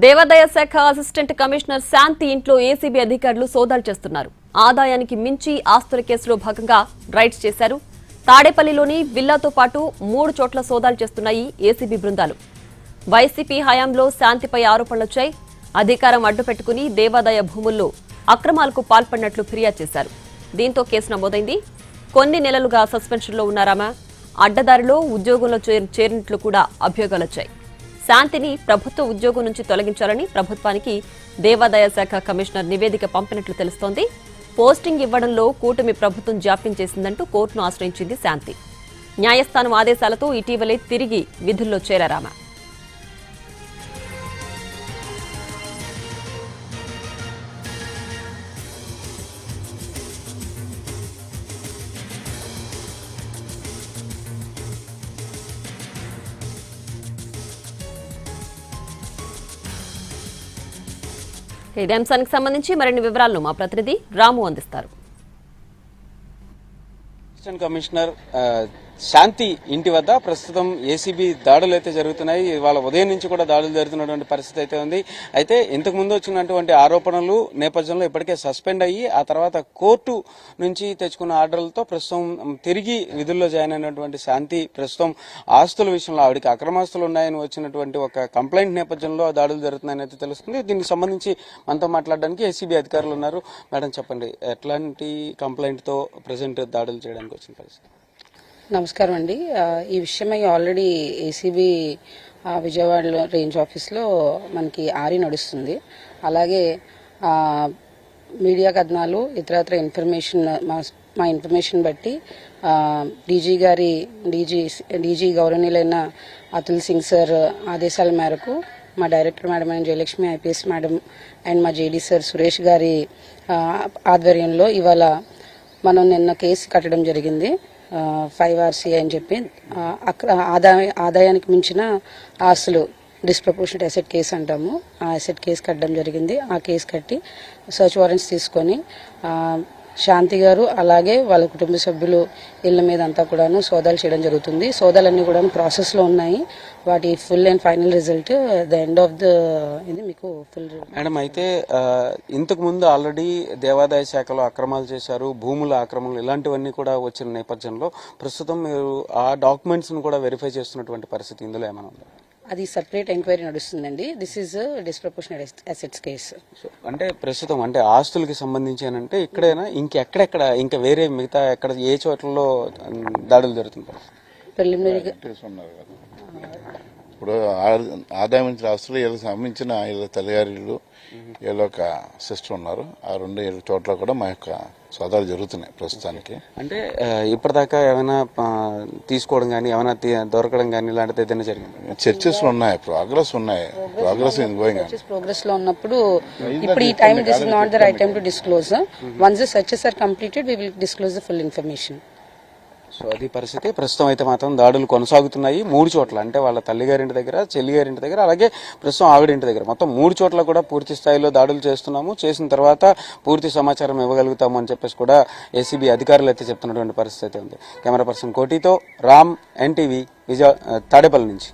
దేవాదాయ శాఖ assistant commissioner శాంతి ఇంట్లో ఏసీబీ అధికారులు సోదాలు చేస్తున్నారు. ఆదాయానికి మించి ఆస్తుల కేసులో భాగంగా రైడ్స్ చేశారు. తాడేపల్లిలోని విల్లాతో పాటు 3 చోట్ల సోదాలు చేస్తున్నాయి ఏసీబీ బృందాలు. వైసీపీ హయాంలో శాంతిపై ఆరోపణలొచ్చాయి. అధికారం అడ్డుపెట్టుకుని దేవాదాయ భూముల్లో అక్రమాలకు పాల్పడినట్లు ఫిర్యాదు చేశారు. దీంతో కేసు నమోదైంది. కొన్ని నెలలుగా సస్పెన్షన్లో ఉన్నారామా, అడ్డదారిలో ఉద్యోగంలో చేరినట్లు కూడా అభియోగాలొచ్చాయి. శాంతిని ప్రభుత్వ ఉద్యోగం నుంచి తొలగించాలని ప్రభుత్వానికి దేవాదాయ శాఖ కమిషనర్ నివేదిక పంపినట్లు తెలుస్తోంది. పోస్టింగ్ ఇవ్వడంలో కూటమి ప్రభుత్వం జాప్యం చేసిందంటూ కోర్టును ఆశ్రయించింది శాంతి. న్యాయస్థానం ఆదేశాలతో ఇటీవలే తిరిగి విధుల్లో చేరారామా. ఇదే అంశానికి సంబంధించి మరిన్ని వివరాలను మా ప్రతినిధి రాము అందిస్తారు. అసిస్టెంట్ కమిషనర్ శాంతి ఇంటి వద్ద ప్రస్తుతం ఏసీబీ దాడులు అయితే జరుగుతున్నాయి. ఇవాళ ఉదయం నుంచి కూడా దాడులు జరుగుతున్నటువంటి పరిస్థితి అయితే ఉంది. అయితే ఇంతకు ముందు వచ్చినటువంటి ఆరోపణలు నేపథ్యంలో ఇప్పటికే సస్పెండ్ అయ్యి ఆ తర్వాత కోర్టు నుంచి తెచ్చుకున్న ఆర్డర్లతో ప్రస్తుతం తిరిగి విధుల్లో జాయిన్ అయినటువంటి శాంతి ప్రస్తుతం ఆస్తుల విషయంలో ఆవిడకి అక్రమాస్తులు ఉన్నాయని వచ్చినటువంటి ఒక కంప్లైంట్ నేపథ్యంలో దాడులు జరుగుతున్నాయని అయితే తెలుస్తుంది. దీనికి సంబంధించి మనతో మాట్లాడడానికి ఏసీబీ అధికారులు ఉన్నారు. మేడం చెప్పండి, ఎట్లాంటి కంప్లైంట్ తో ప్రజెంట్ దాడులు చేయడానికి వచ్చిన పరిస్థితి? నమస్కారం అండి. ఈ విషయమై ఆల్రెడీ ఏసీబీ విజయవాడలో రేంజ్ ఆఫీస్లో మనకి ఆరి నడుస్తుంది. అలాగే మీడియా కథనాలు ఇతరత్ర ఇన్ఫర్మేషన్ మా ఇన్ఫర్మేషన్ బట్టి డీజీ గౌరవనీయులైన అతుల్ సింగ్ సార్ ఆదేశాల మేరకు మా director madam and Jayalakshmi IPS madam and మా జేడీ సార్ సురేష్ గారి ఆధ్వర్యంలో ఇవాళ మనం నిన్న కేసు కట్టడం జరిగింది. 5RC అని చెప్పి ఆదాయానికి మించిన ఆస్తులు డిస్ప్రపోర్షనట్ అసెట్ కేసు అంటాము. ఆ అసెట్ కేసు కట్టడం జరిగింది. ఆ కేసు కట్టి సర్చ్ వారెంట్స్ తీసుకొని శాంతి గారు అలాగే వాళ్ళ కుటుంబ సభ్యులు ఇళ్ల మీద అంతా కూడాను సోదాలు చేయడం జరుగుతుంది. సోదాలన్నీ కూడా ప్రాసెస్లో ఉన్నాయి. వాటి full and final result the end of the ఇది మీకు ఫుల్. మేడం, అయితే ఇంతకు ముందు ఆల్రెడీ దేవాదాయ శాఖలో అక్రమాలు చేశారు, భూముల ఆక్రమణలు ఇలాంటివన్నీ కూడా వచ్చిన నేపథ్యంలో ప్రస్తుతం మీరు ఆ డాక్యుమెంట్స్ ను కూడా వెరిఫై చేస్తున్నటువంటి పరిస్థితి ఇందులో ఏమైనా ఉందా? అది సెపరేట్ ఎంక్వైరీ నడుస్తుందండి. This is disproportionate assets case. అంటే ప్రస్తుతం అంటే ఆస్తులకి సంబంధించి అంటే ఇక్కడైనా ఇంకెక్కడెక్కడ ఇంకా వేరే మిగతా ఎక్కడ ఏ చోట్లలో దాడులు జరుగుతుంది? ప్రిలిమినరీగా ఇప్పుడు ఆదాయం నుంచి ఆస్తులు వీళ్ళకి సంబంధించిన వీళ్ళ తల్లిగారిళ్ళు వీళ్ళ ఒక సిస్టర్ ఉన్నారు. ఆ 2 చోట్ల కూడా మా యొక్క సోదాలు జరుగుతున్నాయి ప్రస్తుతానికి. అంటే ఇప్పటిదాకా ఏమైనా తీసుకోవడం కానీ ఏమైనా దొరకడం కానీ ఇలాంటిది ఏదైనా జరిగింది? చర్చెస్ ఉన్నాయి, ప్రోగ్రెస్ లో ఉన్నప్పుడు ఇప్పుడు ఈ time this is not the right time to disclose. Once the searches are completed we will disclose the full information. So అది పరిస్థితి. ప్రస్తుతం అయితే మాత్రం దాడులు కొనసాగుతున్నాయి 3 చోట్ల. అంటే వాళ్ళ తల్లిగారింటి దగ్గర, చెల్లిగారింటి దగ్గర, అలాగే ప్రస్తుతం ఆవిడింటి దగ్గర మొత్తం 3 చోట్ల కూడా పూర్తి స్థాయిలో దాడులు చేస్తున్నాము. చేసిన తర్వాత పూర్తి సమాచారం ఇవ్వగలుగుతాము అని చెప్పేసి కూడా ఏసీబీ అధికారులు అయితే చెప్తున్నటువంటి పరిస్థితి ఉంది. కెమెరా పర్సన్ కోటితో రామ్, ఎన్టీవీ, తాడేపల్లి నుంచి.